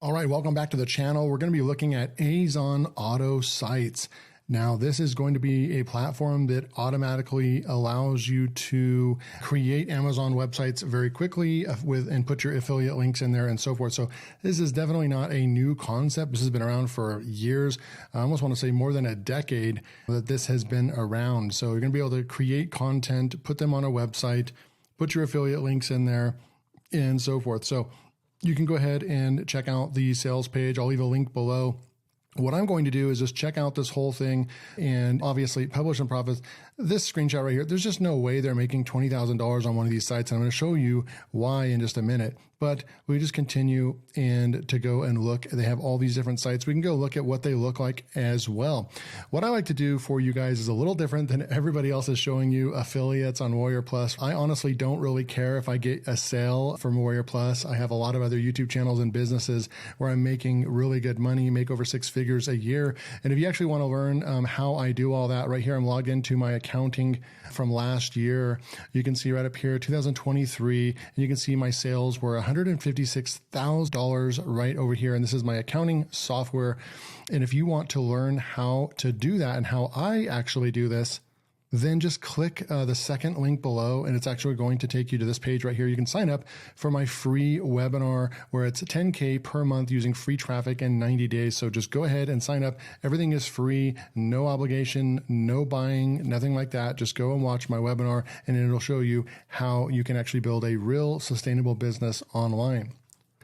All right, welcome back to the channel. We're going to be looking at Azon AutoSites. Now, this is going to be a platform that automatically allows you to create Amazon websites very quickly and put your affiliate links in there and so forth. So this is definitely not a new concept. This has been around for years. I almost want to say more than a decade that this has been around. So you're going to be able to create content, put them on a website, put your affiliate links in there and so forth. So you can go ahead and check out the sales page. I'll leave a link below. What I'm going to do is just check out this whole thing and obviously publish some profits. This screenshot right here, there's just no way they're making $20,000 on one of these sites. And I'm going to show you why in just a minute. But we just continue and to go and look. They have all these different sites. We can go look at what they look like as well. What I like to do for you guys is a little different than everybody else is showing you affiliates on Warrior Plus. I honestly don't really care if I get a sale from Warrior Plus. I have a lot of other YouTube channels and businesses where I'm making really good money, make over 6 figures a year. And if you actually want to learn how I do all that, right here, I'm logged into my accounting from last year. You can see right up here, 2023, and you can see my sales were $156,000 right over here. And this is my accounting software. And if you want to learn how to do that and how I actually do this, then just click the second link below and it's actually going to take you to this page right here. You can sign up for my free webinar where it's $10K per month using free traffic in 90 days. So just go ahead and sign up. Everything is free, no obligation, no buying, nothing like that. Just go and watch my webinar and it'll show you how you can actually build a real sustainable business online.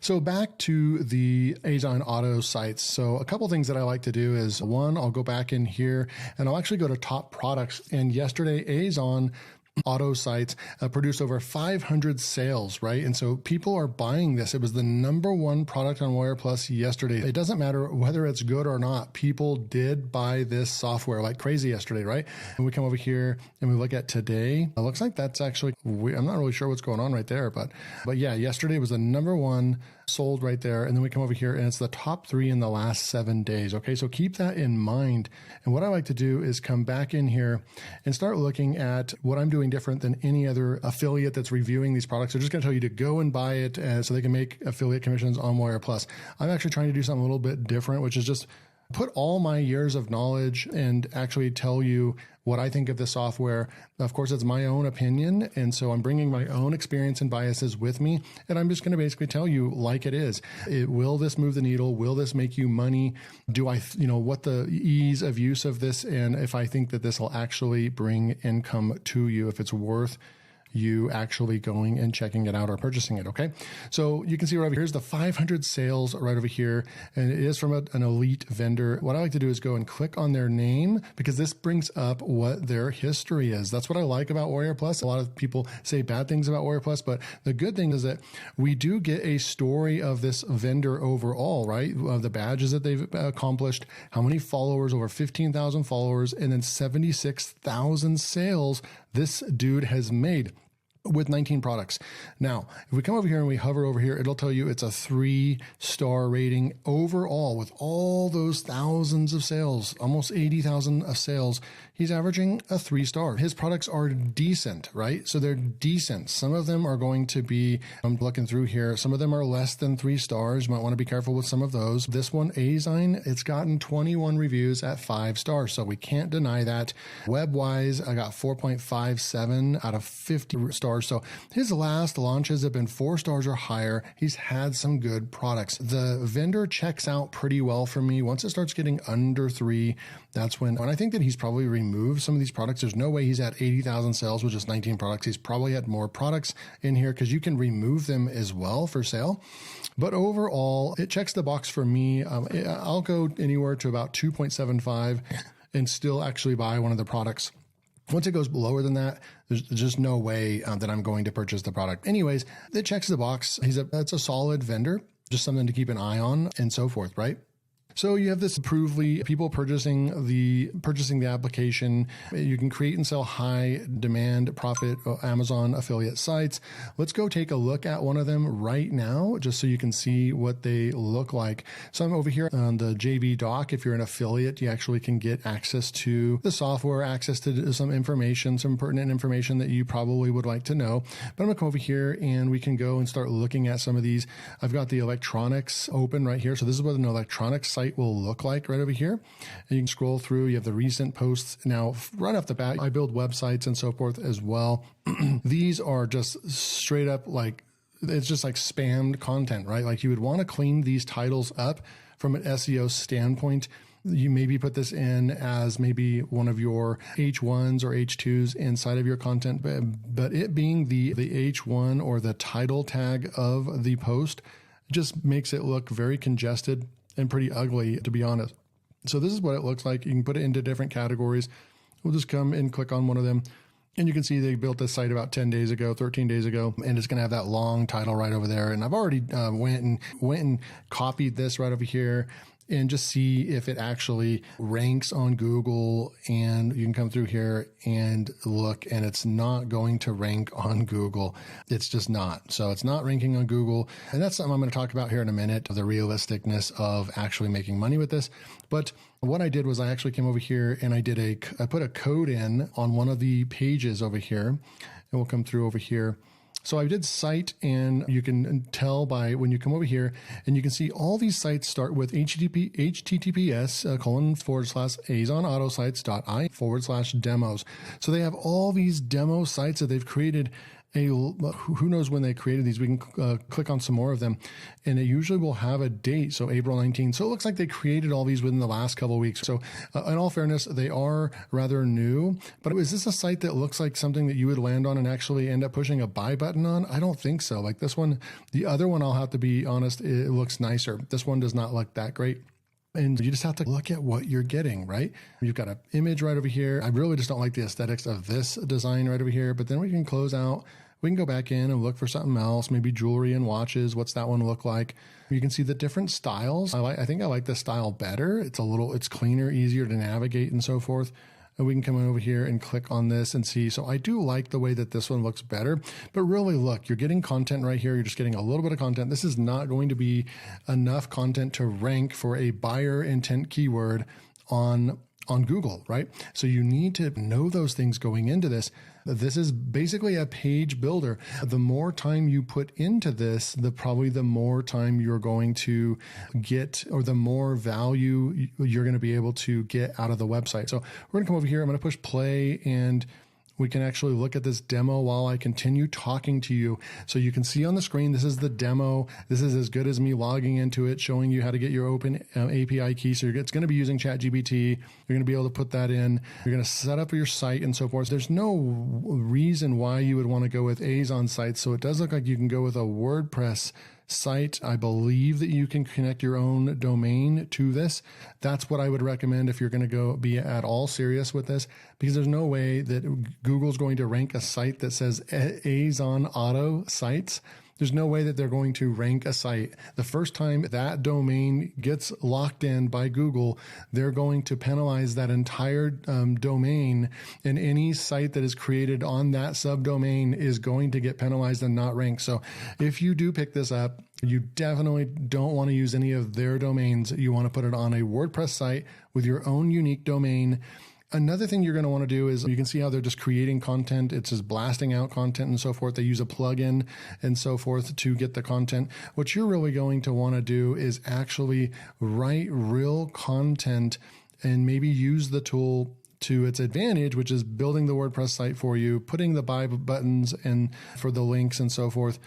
So back to the Azon AutoSites. So a couple things that I like to do is one, I'll go back in here and I'll actually go to top products. And yesterday, Azon AutoSites produced over 500 sales, right? And so people are buying this. It was the #1 product on Warrior Plus yesterday. It doesn't matter whether it's good or not. People did buy this software like crazy yesterday, right? And we come over here and we look at today. It looks like that's actually, I'm not really sure what's going on right there, but yeah, yesterday was the #1 sold right there. And then we come over here and it's the top 3 in the last 7 days. Okay. So keep that in mind. And what I like to do is come back in here and start looking at what I'm doing different than any other affiliate that's reviewing these products. They're just going to tell you to go and buy it so they can make affiliate commissions on Warrior Plus. I'm actually trying to do something a little bit different, which is just put all my years of knowledge and actually tell you what I think of the software. Of course, it's my own opinion. And so I'm bringing my own experience and biases with me. And I'm just going to basically tell you like it is. Will this move the needle? Will this make you money? Do I, what the ease of use of this? And if I think that this will actually bring income to you, if it's worth you actually going and checking it out or purchasing it. Okay. So you can see right over here's the 500 sales right over here. And it is from an elite vendor. What I like to do is go and click on their name because this brings up what their history is. That's what I like about Warrior Plus. A lot of people say bad things about Warrior Plus, but the good thing is that we do get a story of this vendor overall, right? Of the badges that they've accomplished, how many followers, over 15,000 followers, and then 76,000 sales this dude has made with 19 products. Now, if we come over here and we hover over here, it'll tell you it's a 3-star rating overall with all those thousands of sales, almost 80,000 of sales. He's averaging a 3-star. His products are decent, right? So they're decent. Some of them are going to be, I'm looking through here, some of them are less than 3 stars. You might want to be careful with some of those. This one, Azon, it's gotten 21 reviews at 5 stars. So we can't deny that. Web-wise, I got 4.57 out of 50 stars. So his last launches have been 4 stars or higher. He's had some good products. The vendor checks out pretty well for me. Once it starts getting under 3, that's when I think that he's probably removed some of these products. There's no way he's at 80,000 sales with just 19 products. He's probably had more products in here because you can remove them as well for sale. But overall, it checks the box for me. I'll go anywhere to about 2.75 and still actually buy one of the products. Once it goes lower than that, there's just no way that I'm going to purchase the product. Anyways, it checks the box. That's a solid vendor, just something to keep an eye on and so forth, right? So you have this Approvely, people purchasing the application. You can create and sell high demand profit Amazon affiliate sites. Let's go take a look at one of them right now, just so you can see what they look like. So I'm over here on the JV doc. If you're an affiliate, you actually can get access to the software, access to some information, some pertinent information that you probably would like to know. But I'm gonna come over here and we can go and start looking at some of these. I've got the electronics open right here. So this is what an electronics site will look like right over here. And you can scroll through. You have the recent posts. Now, right off the bat, I build websites and so forth as well. These are just straight up like, it's just like spammed content, right? Like you would want to clean these titles up from an SEO standpoint. You maybe put this in as maybe one of your H1s or H2s inside of your content, but it being the H1 or the title tag of the post just makes it look very congested and pretty ugly, to be honest. So this is what it looks like. You can put it into different categories. We'll just come and click on one of them. And you can see they built this site about 10 days ago, 13 days ago, and it's going to have that long title right over there. And I've already went and copied this right over here and just see if it actually ranks on Google. And you can come through here and look, and it's not going to rank on Google. It's just not. So it's not ranking on Google. And that's something I'm going to talk about here in a minute, the realisticness of actually making money with this. But what I did was I actually came over here and I put a code in on one of the pages over here, and we'll come through over here. So I did site, and you can tell by when you come over here and you can see all these sites start with https://azonautosites.i/demos. So they have all these demo sites that they've created. Who knows when they created these? We can click on some more of them, and it usually will have a date. So April 19th. So it looks like they created all these within the last couple of weeks. So in all fairness, they are rather new, but is this a site that looks like something that you would land on and actually end up pushing a buy button on? I don't think so. Like this one, the other one, I'll have to be honest, it looks nicer. This one does not look that great. And you just have to look at what you're getting, right? You've got an image right over here. I really just don't like the aesthetics of this design right over here, but then we can close out. We can go back in and look for something else, maybe jewelry and watches. What's that one look like? You can see the different styles. I think I like this style better. It's cleaner, easier to navigate and so forth. And we can come in over here and click on this and see. So I do like the way that this one looks better, but really look, you're getting content right here. You're just getting a little bit of content. This is not going to be enough content to rank for a buyer intent keyword on Google, right? So you need to know those things going into this. This is basically a page builder. The more time you put into this, probably the more time you're going to get, or the more value you're going to be able to get out of the website. So we're going to come over here. I'm going to push play, and we can actually look at this demo while I continue talking to you. So you can see on the screen, this is the demo. This is as good as me logging into it, showing you how to get your open API key. So it's going to be using ChatGPT. You're going to be able to put that in. You're going to set up your site and so forth. There's no reason why you would want to go with Azon sites. So it does look like you can go with a WordPress site. I believe that you can connect your own domain to this. That's what I would recommend if you're going to go be at all serious with this, because there's no way that Google's going to rank a site that says Azon AutoSites. There's no way that they're going to rank a site. The first time that domain gets locked in by Google, they're going to penalize that entire domain, and any site that is created on that subdomain is going to get penalized and not ranked. So if you do pick this up, you definitely don't want to use any of their domains. You want to put it on a WordPress site with your own unique domain. Another thing you're going to want to do is, you can see how they're just creating content. It's just blasting out content and so forth. They use a plugin and so forth to get the content. What you're really going to want to do is actually write real content and maybe use the tool to its advantage, which is building the WordPress site for you, putting the buy buttons and for the links and so forth.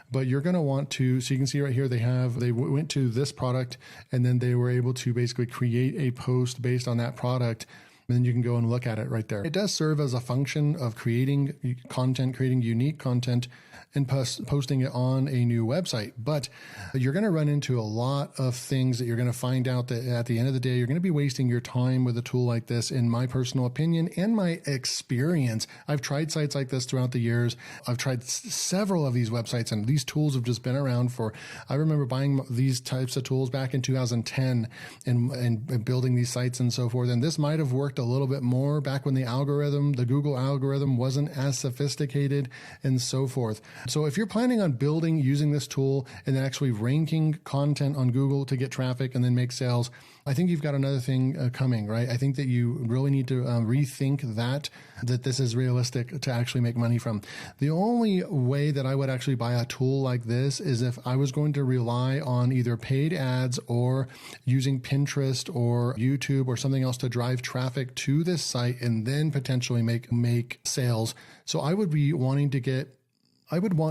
But you're going to want to, so you can see right here, they went to this product, and then they were able to basically create a post based on that product. And then you can go and look at it right there. It does serve as a function of creating content, creating unique content, and posting it on a new website. But you're going to run into a lot of things that you're going to find out that at the end of the day, you're going to be wasting your time with a tool like this, in my personal opinion and my experience. I've tried sites like this throughout the years. I've tried several of these websites, and these tools have just been around for, I remember buying these types of tools back in 2010 and building these sites and so forth. And this might have worked a little bit more back when the Google algorithm wasn't as sophisticated and so forth. So if you're planning on using this tool and then actually ranking content on Google to get traffic and then make sales, I think you've got another thing coming, right? I think that you really need to rethink that this is realistic to actually make money from. The only way that I would actually buy a tool like this is if I was going to rely on either paid ads or using Pinterest or YouTube or something else to drive traffic to this site and then potentially make sales. So I would want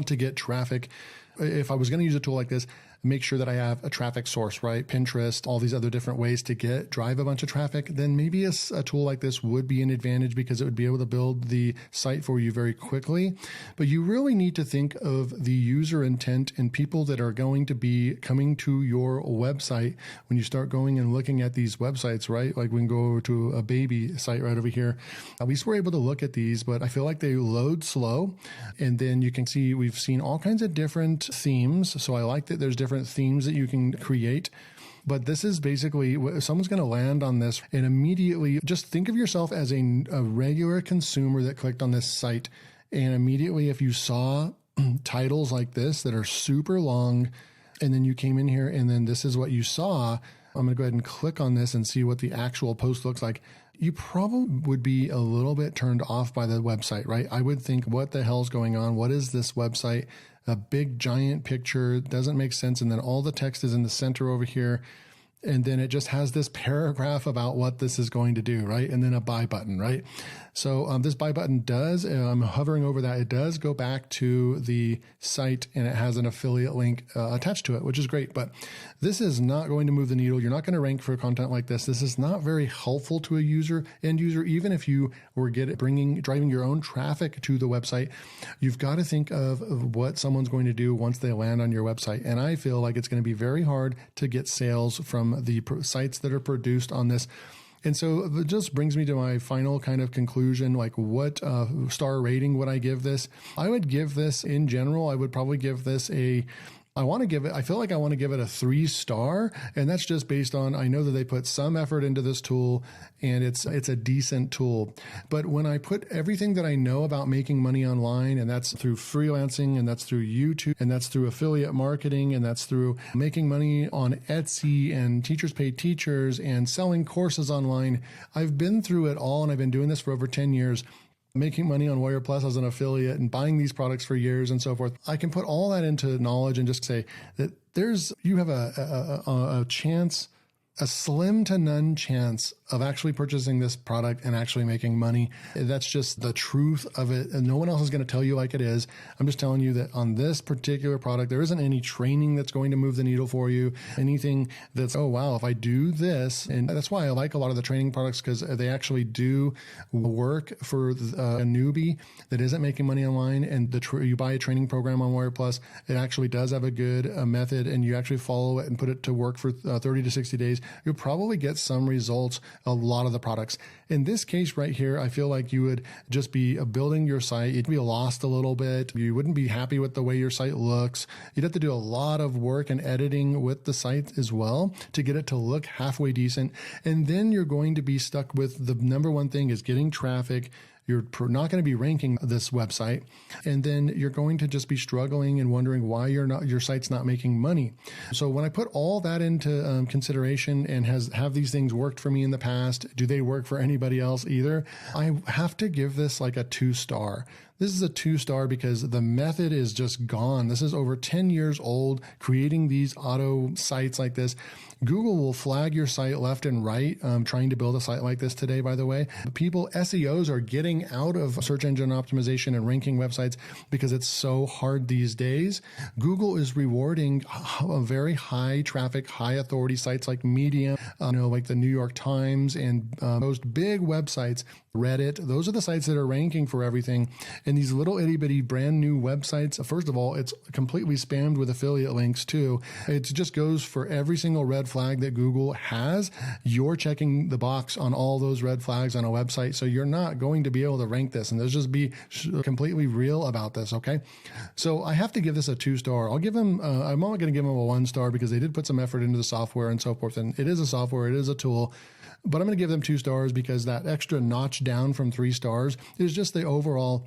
to get traffic. If I was going to use a tool like this, make sure that I have a traffic source, right? Pinterest, all these other different ways to drive a bunch of traffic, then maybe a tool like this would be an advantage because it would be able to build the site for you very quickly. But you really need to think of the user intent and people that are going to be coming to your website when you start going and looking at these websites, right? Like we can go over to a baby site right over here. At least we're able to look at these, but I feel like they load slow. And then you can see we've seen all kinds of different themes. So I like that there's different themes that you can create. But this is basically, someone's going to land on this and immediately just think of yourself as a regular consumer that clicked on this site. And immediately, if you saw titles like this that are super long, and then you came in here and then this is what you saw, I'm going to go ahead and click on this and see what the actual post looks like. You probably would be a little bit turned off by the website, right? I would think, what the hell's going on? What is this website? A big giant picture doesn't make sense. And then all the text is in the center over here. And then it just has this paragraph about what this is going to do, right? And then a buy button, right? So this buy button I'm hovering over that. It does go back to the site and it has an affiliate link attached to it, which is great. But this is not going to move the needle. You're not going to rank for content like this. This is not very helpful to end user, even if you were driving your own traffic to the website. You've got to think of what someone's going to do once they land on your website. And I feel like it's going to be very hard to get sales from the sites that are produced on this. And so it just brings me to my final kind of conclusion, like what star rating would I give this? I would give this, in general, I would probably give this I feel like I want to give it a 3-star, and that's just based on, I know that they put some effort into this tool and it's a decent tool. But when I put everything that I know about making money online, and that's through freelancing, and that's through YouTube, and that's through affiliate marketing, and that's through making money on Etsy and Teachers Pay Teachers and selling courses online, I've been through it all, and I've been doing this for over 10 years. Making money on Warrior Plus as an affiliate and buying these products for years and so forth. I can put all that into knowledge and just say that you have a chance, a slim to none chance of actually purchasing this product and actually making money. That's just the truth of it. And no one else is going to tell you like it is. I'm just telling you that on this particular product, there isn't any training that's going to move the needle for you. Anything that's, oh, wow, if I do this. And that's why I like a lot of the training products, because they actually do work for a newbie that isn't making money online. And you buy a training program on Warrior Plus, it actually does have a good method, and you actually follow it and put it to work for 30 to 60 days. You'll probably get some results. A lot of the products. In this case right here, I feel like you would just be building your site. You'd be lost a little bit. You wouldn't be happy with the way your site looks. You'd have to do a lot of work and editing with the site as well to get it to look halfway decent. And then you're going to be stuck with the number one thing is getting traffic. You're not going to be ranking this website. And then you're going to just be struggling and wondering why your site's not making money. So when I put all that into consideration and have these things worked for me in the past, do they work for anybody else either? I have to give this like a 2-star. This is a 2-star because the method is just gone. This is over 10 years old, creating these auto sites like this. Google will flag your site left and right. Trying to build a site like this today, by the way. SEOs are getting out of search engine optimization and ranking websites because it's so hard these days. Google is rewarding very high traffic, high authority sites like Medium, like the New York Times and most big websites Reddit. Those are the sites that are ranking for everything. And these little itty bitty brand new websites, first of all, it's completely spammed with affiliate links too. It just goes for every single red flag that Google has. You're checking the box on all those red flags on a website. So you're not going to be able to rank this. And let's just be completely real about this. Okay. So I have to give this a 2-star. I'll give them, I'm only going to give them a 1-star because they did put some effort into the software and so forth. And it is a software. It is a tool. But I'm going to give them 2 stars because that extra notch down from 3 stars is just the overall.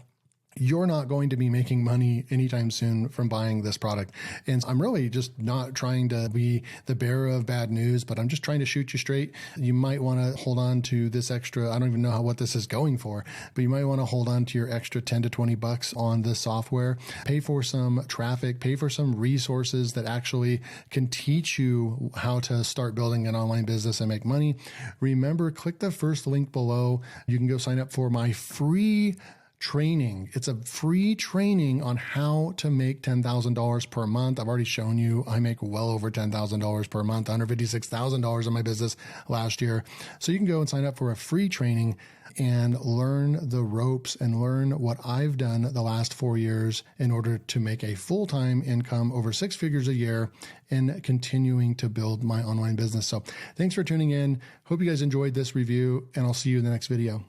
You're not going to be making money anytime soon from buying this product. And I'm really just not trying to be the bearer of bad news, but I'm just trying to shoot you straight. You might want to hold on to this extra. I don't even know what this is going for, but you might want to hold on to your extra 10 to 20 bucks on this software. Pay for some traffic, pay for some resources that actually can teach you how to start building an online business and make money. Remember, click the first link below. You can go sign up for my free training. It's a free training on how to make $10,000 per month. I've already shown you I make well over $10,000 per month, $156,000 in my business last year. So you can go and sign up for a free training and learn the ropes and learn what I've done the last 4 years in order to make a full-time income over 6 figures a year and continuing to build my online business. So thanks for tuning in. Hope you guys enjoyed this review, and I'll see you in the next video.